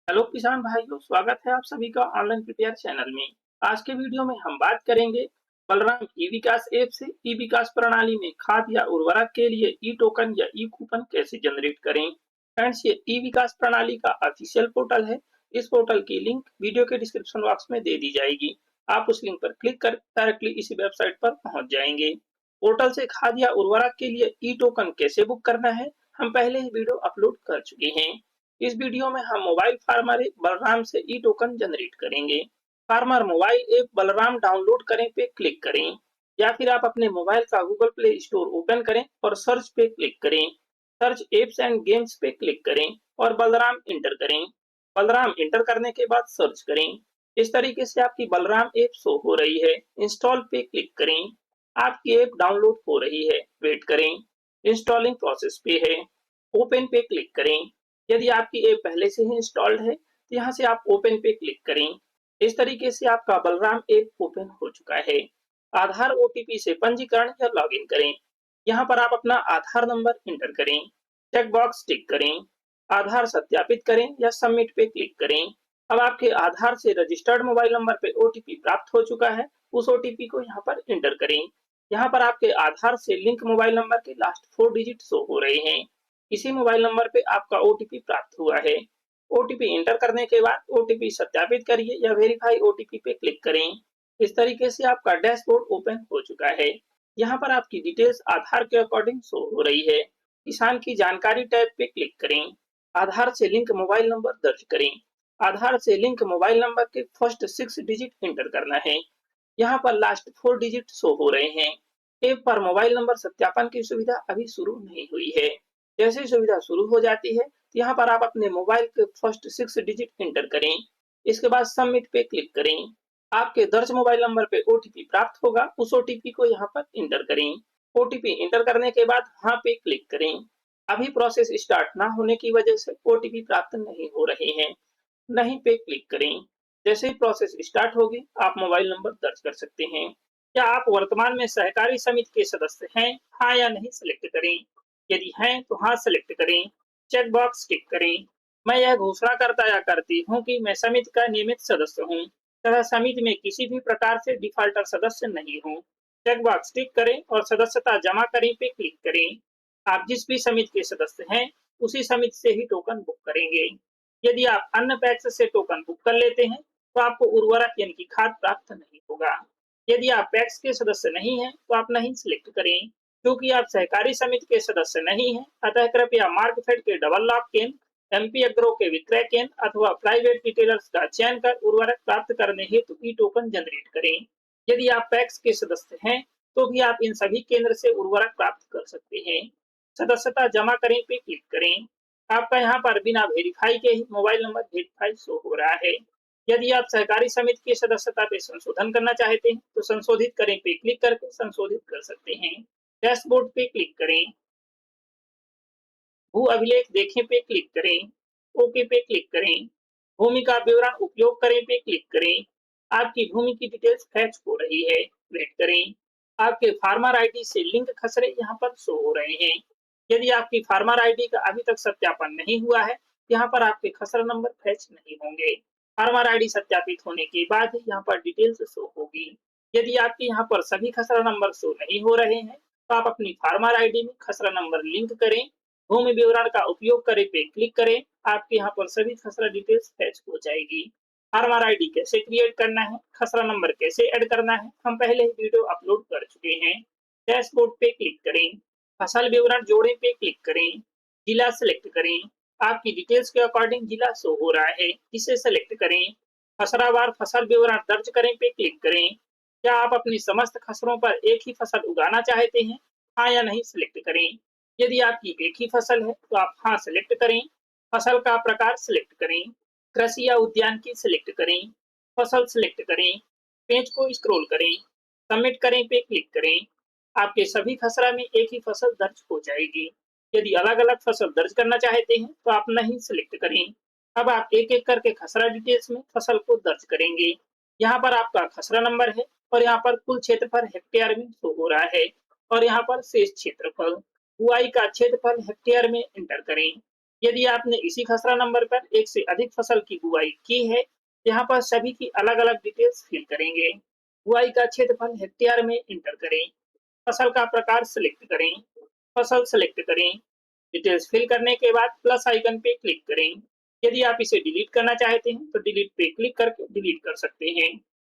Hello किसान भाइयों, स्वागत है आप सभी का ऑनलाइन प्रिपेयर चैनल में। आज के वीडियो में हम बात करेंगे बलराम ई विकास ऐप से ई विकास प्रणाली में खाद या उर्वरक के लिए ई टोकन या ई कूपन कैसे जनरेट करें। फ्रेंड्स, ये ई विकास प्रणाली का ऑफिशियल पोर्टल है। इस पोर्टल की लिंक वीडियो के डिस्क्रिप्शन बॉक्स में दे दी जाएगी। आप उस लिंक पर क्लिक कर डायरेक्टली इसी वेबसाइट पर पहुंच जाएंगे। पोर्टल से खाद या उर्वरक के लिए ई टोकन कैसे बुक करना है, हम पहले ही वीडियो अपलोड कर चुके हैं। इस वीडियो में हम मोबाइल फार्मर ऐप बलराम से ई टोकन जनरेट करेंगे। Farmer mobile app Balram download करें पे क्लिक करें, या फिर आप अपने मोबाइल का गूगल प्ले स्टोर ओपन करें और सर्च पे क्लिक करें। सर्च एप्स एंड गेम्स पे क्लिक करें और बलराम इंटर करें। बलराम इंटर करने के बाद सर्च करें। इस तरीके से आपकी बलराम ऐप शो हो रही है। इंस्टॉल पे क्लिक करें। आपकी ऐप डाउनलोड हो रही है, वेट करें। इंस्टॉलिंग प्रोसेस पे है। ओपन पे क्लिक करें। यदि आपकी ऐप पहले से ही इंस्टॉल्ड है तो यहाँ से आप ओपन पे क्लिक करें। इस तरीके से आपका बलराम ऐप ओपन हो चुका है। आधार ओटीपी से पंजीकरण या लॉगिन करें। यहाँ पर आप अपना आधार नंबर इंटर करें। चेक बॉक्स टिक करें। आधार सत्यापित करें या सबमिट पे क्लिक करें। अब आपके आधार से रजिस्टर्ड मोबाइल नंबर पे ओटीपी प्राप्त हो चुका है। उस ओटीपी को यहाँ पर इंटर करें। यहाँ पर आपके आधार से लिंक मोबाइल नंबर के लास्ट 4 डिजिट शो हो रहे हैं। इसी मोबाइल नंबर पे आपका ओटीपी प्राप्त हुआ है। ओटीपी एंटर करने के बाद ओटीपी सत्यापित करिए या वेरीफाई ओटीपी पे क्लिक करें। इस तरीके से आपका डैशबोर्ड ओपन हो चुका है। यहाँ पर आपकी डिटेल्स आधार के अकॉर्डिंग शो हो रही है। किसान की जानकारी टैब पे क्लिक करें। आधार से लिंक मोबाइल नंबर दर्ज करें। आधार से लिंक मोबाइल नंबर के फर्स्ट 6 डिजिट एंटर करना है। यहाँ पर लास्ट 4 डिजिट शो हो रहे हैं। ऐप पर मोबाइल नंबर सत्यापन की सुविधा अभी शुरू नहीं हुई है। जैसे ही सुविधा शुरू हो जाती है तो यहाँ पर आप अपने मोबाइल के फर्स्ट 6 डिजिट एंटर करें। इसके बाद सबमिट पे क्लिक करें। आपके दर्ज मोबाइल नंबर पे ओटीपी प्राप्त होगा। उस ओटीपी को यहाँ पर इंटर करें। ओटीपी इंटर करने के बाद हाँ पे क्लिक करें। अभी प्रोसेस स्टार्ट ना होने की वजह से ओटीपी प्राप्त नहीं हो रहे हैं। नहीं पे क्लिक करें। जैसे ही प्रोसेस स्टार्ट होगी आप मोबाइल नंबर दर्ज कर सकते हैं। क्या आप वर्तमान में सहकारी समिति के सदस्य हैं, हाँ या नहीं सेलेक्ट करें। यदि हैं तो हाँ सेलेक्ट करें। चेक बॉक्स टिक करें। मैं यह घोषणा करता या करती हूँ कि मैं समिति का नियमित सदस्य हूँ तथा समिति में किसी भी प्रकार से डिफॉल्टर सदस्य नहीं हूँ। चेक बॉक्स टिक करें और सदस्यता जमा करें पे क्लिक करें। आप जिस भी समिति के सदस्य हैं उसी समिति से ही टोकन बुक करेंगे। यदि आप अन्य पैक्स से टोकन बुक कर लेते हैं तो आपको उर्वरक यानी कि खाद प्राप्त नहीं होगा। यदि आप पैक्स के सदस्य नहीं हैं तो आप नहीं सिलेक्ट करें। क्योंकि आप सहकारी समिति के सदस्य नहीं हैं, अतः कृपया मार्कफेड के डबल लॉक केंद्र, एमपी एग्रो के विक्रय केंद्र अथवा प्राइवेट रिटेलर्स का चयन कर उर्वरक प्राप्त करने हेतु ई टोकन जनरेट करें। यदि आप पैक्स के सदस्य हैं तो भी आप इन सभी केंद्र से उर्वरक प्राप्त कर सकते हैं। सदस्यता जमा करें पे क्लिक करें। आपका यहाँ पर बिना वेरीफाई के ही मोबाइल नंबर वेरीफाई शो हो रहा है। यदि आप सहकारी समिति की सदस्यता पे संशोधन करना चाहते हैं तो संशोधित करें पे क्लिक करके संशोधित कर सकते हैं। डैशबोर्ड पे क्लिक करें। भू अभिलेख देखें पे क्लिक करें। ओके पे क्लिक करें। भूमि का विवरण उपयोग करें पे क्लिक करें। आपकी भूमि की डिटेल्स फैच हो रही है, वेट करें। आपके फार्मर आईडी से लिंक खसरे यहाँ पर शो हो रहे हैं। यदि आपकी फार्मर आईडी का अभी तक सत्यापन नहीं हुआ है, यहाँ पर आपके खसरा नंबर फैच नहीं होंगे। फार्मर आईडी सत्यापित होने के बाद ही यहाँ पर डिटेल्स शो होगी। यदि आपके यहाँ पर सभी खसरा नंबर शो नहीं हो रहे हैं तो आप अपनी फार्मर आईडी में खसरा नंबर लिंक करें। भूमि विवरण का उपयोग करें पे क्लिक करें। आपके यहाँ पर सभी खसरा डिटेल्स फैच हो जाएगी। फार्मर आईडी कैसे क्रिएट करना है, खसरा नंबर कैसे ऐड करना है, हम पहले ही वीडियो अपलोड कर चुके हैं। डैशबोर्ड पे क्लिक करें। फसल विवरण जोड़े पे क्लिक करें। जिला सेलेक्ट करें। आपकी डिटेल्स के अकॉर्डिंग जिला शो हो रहा है, इसे सेलेक्ट करें। खसरावार फसल विवरण दर्ज करें पे क्लिक करें। क्या आप अपनी समस्त खसरों पर एक ही फसल उगाना चाहते हैं, हाँ या नहीं सिलेक्ट करें। यदि आपकी एक ही फसल है तो आप हाँ सिलेक्ट करें। फसल का प्रकार सिलेक्ट करें। कृषि या उद्यान की सिलेक्ट करें। फसल सिलेक्ट करें। पेज को स्क्रॉल करें। सबमिट करें पे क्लिक करें। आपके सभी खसरा में एक ही फसल दर्ज हो जाएगी। यदि अलग अलग फसल दर्ज करना चाहते हैं तो आप नहीं सिलेक्ट करें। अब आप एक एक करके खसरा डिटेल्स में फसल को दर्ज करेंगे। यहाँ पर आपका खसरा नंबर है और यहाँ पर कुल क्षेत्रफल हेक्टेयर में शो हो रहा है और यहाँ पर शेष क्षेत्रफल। बुआई का क्षेत्रफल हेक्टेयर में एंटर करें। यदि आपने इसी खसरा नंबर पर एक से अधिक फसल की बुआई की है, यहाँ पर सभी की अलग-अलग डिटेल्स फिल करेंगे। बुआई का क्षेत्रफल हेक्टेयर में इंटर करें। फसल का प्रकार सिलेक्ट करें। फसल सिलेक्ट करें। डिटेल्स फिल करने के बाद प्लस आइकन पे क्लिक करें। यदि आप इसे डिलीट करना चाहते हैं तो डिलीट पे क्लिक करके डिलीट कर सकते हैं।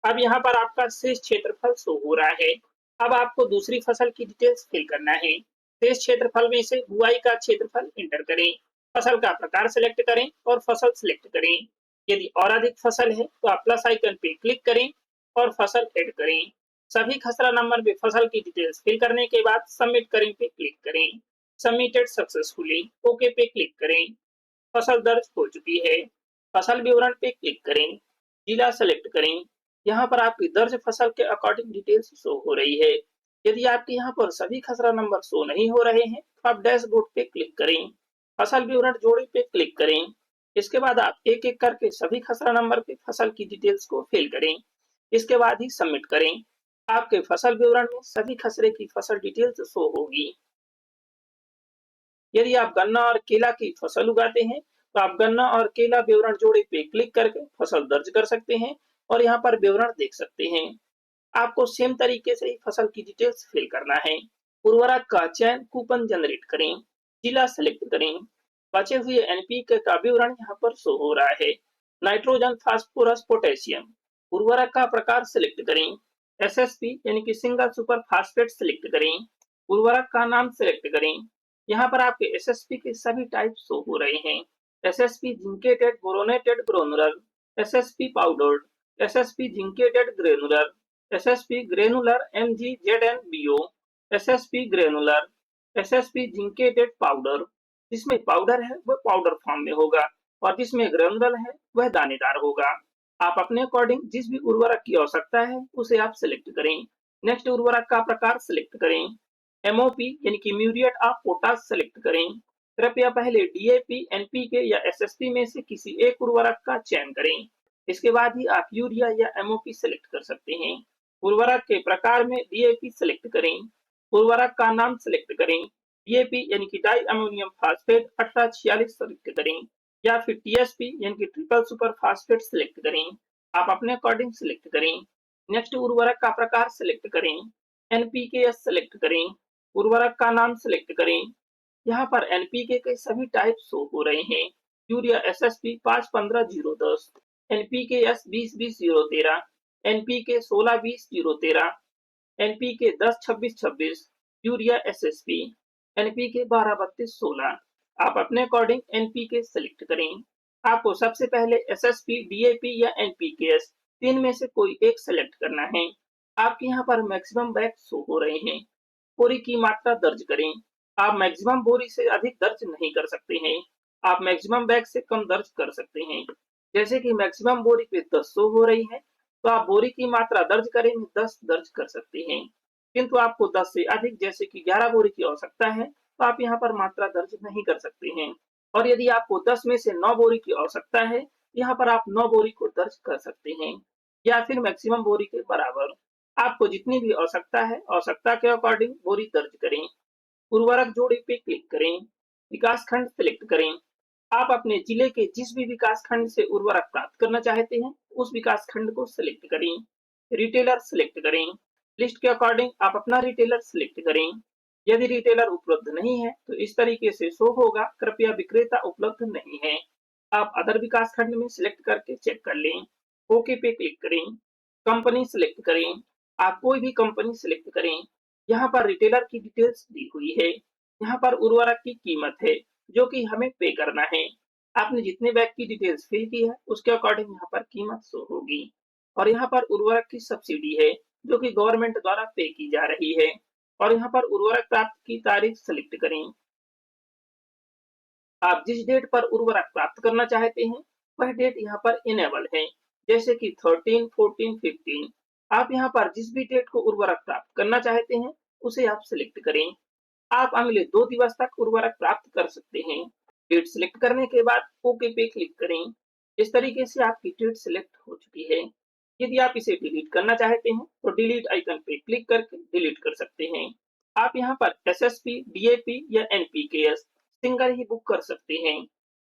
अब यहाँ पर आपका शेष क्षेत्रफल शो हो रहा है। अब आपको दूसरी फसल की डिटेल्स फिल करना है। शेष क्षेत्रफल में से बुआई का क्षेत्रफल इंटर करें। फसल का प्रकार सिलेक्ट करें और फसल सिलेक्ट करें। यदि और अधिक फसल है तो आप प्लस आइकन पे क्लिक करें और फसल ऐड करें। सभी खसरा नंबर में फसल की डिटेल्स फिल करने के बाद सबमिट करें पे क्लिक करें। सबमिटेड सक्सेसफुली, ओके पे क्लिक करें। फसल दर्ज हो चुकी है। फसल विवरण पे क्लिक करें। जिला सेलेक्ट करें। यहाँ पर आपकी दर्ज फसल के अकॉर्डिंग डिटेल्स शो हो रही है। यदि आपके यहाँ पर सभी खसरा नंबर शो नहीं हो रहे हैं तो आप डैशबोर्ड पे क्लिक करें। फसल विवरण जोड़े पे क्लिक करें। इसके बाद आप एक एक करके सभी खसरा नंबर पे फसल की डिटेल्स को फिल करें। इसके बाद ही सबमिट करें। आपके फसल विवरण में सभी खसरे की फसल डिटेल्स शो होगी। यदि आप गन्ना और केला की फसल उगाते हैं तो आप गन्ना और केला विवरण जोड़े पे क्लिक करके फसल दर्ज कर सकते हैं और यहाँ पर विवरण देख सकते हैं। आपको सेम तरीके से ही फसल की डिटेल्स फिल करना है। उर्वरक का चयन कूपन जनरेट करें। जिला सेलेक्ट करें। बचे हुए एनपीके का विवरण यहाँ पर शो हो रहा है। Nitrogen, phosphorus, potassium. उर्वरक का प्रकार सिलेक्ट करें। एसएसपी यानी कि सिंगल सुपर फास्फेट सिलेक्ट करें। उर्वरक का नाम सिलेक्ट करें। यहाँ पर आपके एसएसपी के सभी टाइप शो हो रहे हैं। SSP zincated, boronated, granular, SSP powdered, SSP zincated granular, SSP granular MGZNBO, SSP granular, SSP zincated powder. जिसमें पाउडर है वह पाउडर फॉर्म में होगा और जिसमें ग्रेनुलर है वह दानेदार होगा। आप अपने अकॉर्डिंग जिस भी उर्वरक की आवश्यकता है उसे आप सिलेक्ट करें। नेक्स्ट उर्वरक का प्रकार सिलेक्ट करें। एमओपी यानी कि म्यूरिएट ऑफ पोटाश सेलेक्ट करें। कृपया पहले डीएपी, एनपीके या एसएसपी में से किसी एक उर्वरक का चयन करें। इसके बाद ही आप यूरिया या एमओपी सेलेक्ट कर सकते हैं। उर्वरक के प्रकार में डीएपी सेलेक्ट करें। उर्वरक का नाम सेलेक्ट करें। डीएपी यानी कि डाई अमोनियम फास्फेट 1846 सेलेक्ट करें या फिर टीएसपी यानी कि ट्रिपल सुपर फास्फेट सेलेक्ट करें। आप अपने अकॉर्डिंग सेलेक्ट करें। नेक्स्ट उर्वरक का प्रकार सेलेक्ट करें। एनपीकेएस सेलेक्ट करें। उर्वरक का नाम सिलेक्ट करें। यहाँ पर एनपीके के सभी टाइप शो हो रहे हैं। Urea SSP 515-010, NPK S 20-20-013, NPK 16-20-013, NPK 10-26-26, urea SSP, NPK 12-32-16। आप अपने अकॉर्डिंग एनपीके सिलेक्ट करें। आपको सबसे पहले एसएसपी, डीएपी या एनपीकेएस तीन में से कोई एक सिलेक्ट करना है। आपके यहाँ पर मैक्सिमम बैग शो हो रहे हैं। बोरी की मात्रा दर्ज करें। आप मैक्सिमम बोरी से अधिक दर्ज नहीं कर सकते हैं। आप मैक्सिमम बैग से कम दर्ज कर सकते हैं। जैसे कि मैक्सिमम बोरी पे 10 शो हो रही है तो आप बोरी की मात्रा दर्ज करेंगे 10 दर्ज कर सकते हैं। किंतु आपको 10 से अधिक जैसे कि 11 बोरी की आवश्यकता है तो आप यहाँ पर मात्रा दर्ज नहीं कर सकते हैं। और यदि आपको 10 में से 9 बोरी की आवश्यकता है यहाँ पर आप 9 बोरी को दर्ज कर सकते हैं या फिर मैक्सिमम बोरी के बराबर। आपको जितनी भी आवश्यकता है आवश्यकता के अकॉर्डिंग बोरी दर्ज करें। उर्वरक जोड़े पे क्लिक करें। विकास खंड सिलेक्ट करें। आप अपने जिले के जिस भी विकास खंड से उर्वरक प्राप्त करना चाहते हैं उस विकास खंड को सिलेक्ट करें। रिटेलर सिलेक्ट करें। लिस्ट के अकॉर्डिंग आप अपना रिटेलर सिलेक्ट करें। यदि रिटेलर उपलब्ध नहीं है तो इस तरीके से शो होगा, कृपया विक्रेता उपलब्ध नहीं है। आप अदर विकास खंड में सिलेक्ट करके चेक कर लें। ओके पे क्लिक करें। कंपनी सिलेक्ट करें। आप कोई भी कंपनी सिलेक्ट करें। यहाँ पर रिटेलर की डिटेल्स दी हुई है। यहाँ पर उर्वरक की कीमत है जो कि हमें पे करना है। आपने जितने बैग की डिटेल्स फिल की है उसके अकॉर्डिंग यहाँ पर कीमत शो होगी। और यहाँ पर उर्वरक की सब्सिडी है जो कि गवर्नमेंट द्वारा पे की जा रही है। और यहाँ पर उर्वरक प्राप्त की तारीख सेलेक्ट करें। आप जिस डेट पर उर्वरक प्राप्त करना चाहते हैं वह डेट यहाँ पर इनेबल है, जैसे कि 13, 14, 15। आप यहाँ पर जिस भी डेट को उर्वरक प्राप्त करना चाहते हैं उसे आप सिलेक्ट करें। आप अगले 2 दिवस तक उर्वरक प्राप्त कर सकते हैं। डेट सिलेक्ट करने के बाद ओके पे क्लिक करें। इस तरीके से आपकी डेट सिलेक्ट हो चुकी है। यदि आप इसे डिलीट करना चाहते हैं तो डिलीट आइकन पे क्लिक करके डिलीट कर सकते हैं। आप यहाँ पर एसएसपी, डीएपी या एनपीकेएस सिंगल ही बुक कर सकते हैं।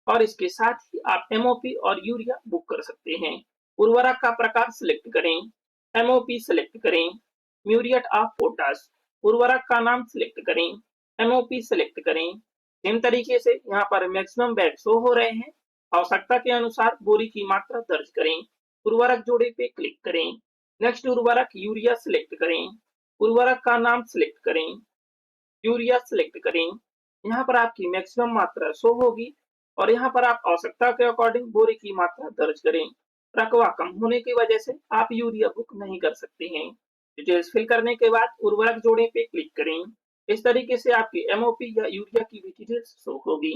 और इसके साथ ही आप एमओपी और यूरिया बुक कर सकते हैं। उर्वरक का प्रकार सिलेक्ट करें, एमओपी सिलेक्ट करें, म्यूरिएट ऑफ पोटाश, उर्वरक का नाम सिलेक्ट करें, एमओपी सिलेक्ट करें। सेम तरीके से यहाँ पर मैक्सिमम बैग शो हो रहे हैं। आवश्यकता के अनुसार बोरी की मात्रा दर्ज करें। उर्वरक जोड़े पे क्लिक करें। नेक्स्ट उर्वरक यूरिया सिलेक्ट करें। उर्वरक का नाम सिलेक्ट करें, यूरिया सिलेक्ट करें। यहाँ पर आपकी मैक्सिमम मात्रा शो होगी और यहाँ पर आप आवश्यकता के अकॉर्डिंग बोरी की मात्रा दर्ज करें। रकबा कम होने की वजह से आप यूरिया बुक नहीं कर सकते हैं। डिटेल्स फिल करने के बाद उर्वरक जोड़े पे क्लिक करें। इस तरीके से आपकी एमओपी या यूरिया की भी डिटेल्स शो होगी।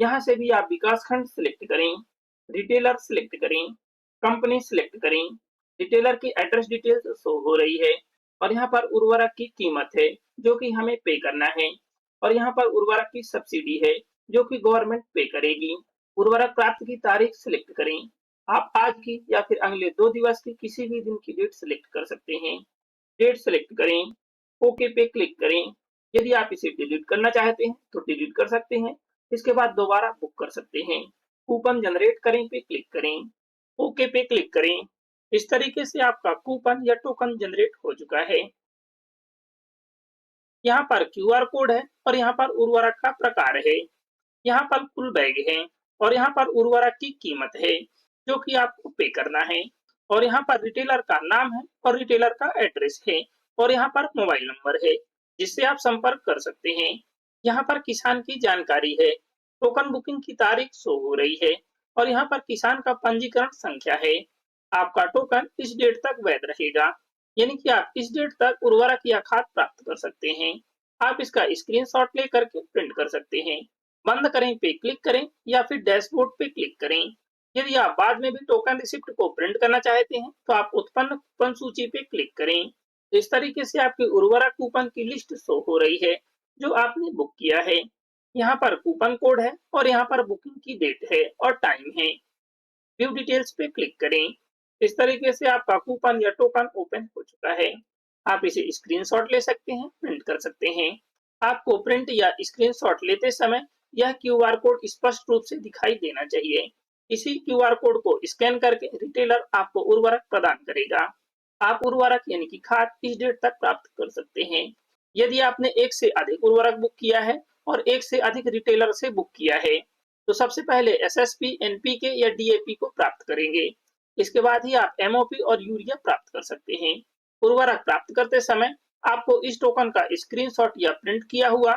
यहाँ से भी आप विकास खंड सिलेक्ट करें, रिटेलर सिलेक्ट करें, कंपनी सिलेक्ट करें। रिटेलर की एड्रेस डिटेल्स शो हो रही है और यहाँ पर उर्वरक की कीमत है जो कि हमें पे करना है और यहाँ पर उर्वरक की सब्सिडी है जो कि गवर्नमेंट पे करेगी। उर्वरक प्राप्त की तारीख सिलेक्ट करें। आप आज की या फिर अगले 2 दिवस की किसी भी दिन की डेट सिलेक्ट कर सकते हैं। डेट सिलेक्ट करें, ओके पे क्लिक करें। यदि आप इसे डिलीट करना चाहते हैं तो डिलीट कर सकते हैं। इसके बाद दोबारा बुक कर सकते हैं। कूपन जनरेट करें पे क्लिक करें, ओके पे क्लिक करें। इस तरीके से आपका कूपन या टोकन जनरेट हो चुका है। यहाँ पर क्यूआर कोड है और यहाँ पर उर्वरक का प्रकार है। यहाँ पर कुल बैग है और यहाँ पर उर्वरक की कीमत है जो कि आपको पे करना है और यहाँ पर रिटेलर का नाम है और रिटेलर का एड्रेस है और यहाँ पर मोबाइल नंबर है जिससे आप संपर्क कर सकते हैं। यहाँ पर किसान की जानकारी है, टोकन बुकिंग की तारीख शो हो रही है और यहाँ पर किसान का पंजीकरण संख्या है। आपका टोकन इस डेट तक वैध रहेगा, यानी कि आप इस डेट तक उर्वरक या खाद प्राप्त कर सकते हैं। आप इसका स्क्रीनशॉट ले करके प्रिंट कर सकते हैं। बंद करें पे क्लिक करें या फिर डैशबोर्ड पे क्लिक करें। यदि आप बाद में भी टोकन रिसिप्ट को प्रिंट करना चाहते हैं तो आप उत्पन्न कूपन सूची पे क्लिक करें। इस तरीके से आपकी उर्वरक कूपन की लिस्ट शो हो रही है जो आपने बुक किया है। यहाँ पर कूपन कोड है और यहाँ पर बुकिंग की डेट है और टाइम है। व्यू डिटेल्स पे क्लिक करें। इस तरीके से आपका कूपन या टोकन ओपन हो चुका है। आप इसे स्क्रीनशॉट ले सकते हैं, प्रिंट कर सकते हैं। आपको प्रिंट या स्क्रीनशॉट लेते समय यह क्यूआर कोड स्पष्ट रूप से दिखाई देना चाहिए। इसी क्यूआर कोड को स्कैन करके रिटेलर आपको उर्वरक प्रदान करेगा। आप उर्वरक यानी कि खाद इस डेट तक प्राप्त कर सकते हैं। यदि आपने एक से अधिक उर्वरक बुक किया है और एक से अधिक रिटेलर से बुक किया है तो सबसे पहले एसएसपी, एनपीके या डीएपी को प्राप्त करेंगे। इसके बाद ही आप एमओपी और यूरिया प्राप्त कर सकते हैं। उर्वरक प्राप्त करते समय आपको इस टोकन का स्क्रीनशॉट या प्रिंट किया हुआ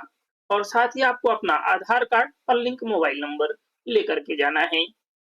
और साथ ही आपको अपना आधार कार्ड और लिंक मोबाइल नंबर लेकर के जाना है।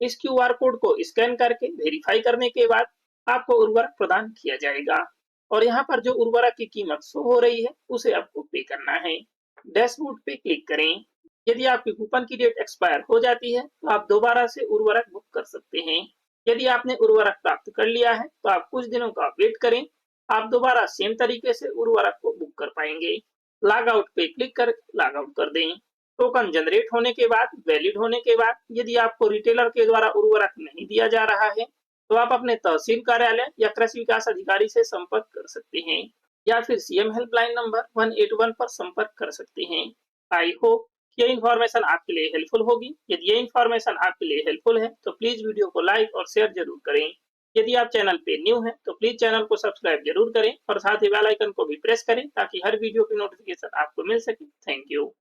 इस क्यूआर कोड को स्कैन करके वेरीफाई करने के बाद आपको उर्वरक प्रदान किया जाएगा और यहाँ पर जो उर्वरक की कीमत शो हो रही है उसे आपको पे करना है। डैशबोर्ड पे क्लिक करें। यदि आपकी कूपन की डेट एक्सपायर हो जाती है तो आप दोबारा से उर्वरक बुक कर सकते हैं। यदि आपने उर्वरक प्राप्त कर लिया है तो आप कुछ दिनों का वेट करें, आप दोबारा सेम तरीके से उर्वरक को बुक कर पाएंगे। लॉग आउट पे क्लिक कर लॉग आउट कर दें। टोकन जनरेट होने के बाद, वैलिड होने के बाद यदि आपको रिटेलर के द्वारा उर्वरक नहीं दिया जा रहा है तो आप अपने तहसील कार्यालय या कृषि विकास अधिकारी से संपर्क कर सकते हैं या फिर सीएम हेल्पलाइन नंबर 181 पर संपर्क कर सकते हैं। आई होप ये इन्फॉर्मेशन आपके लिए हेल्पफुल होगी। यदि ये इन्फॉर्मेशन आपके लिए हेल्पफुल है तो प्लीज वीडियो को लाइक और शेयर जरूर करें। यदि आप चैनल पे न्यू हैं तो प्लीज चैनल को सब्सक्राइब जरूर करें और साथ ही बेल आइकन को भी प्रेस करें ताकि हर वीडियो की नोटिफिकेशन आपको मिल सके। Thank you.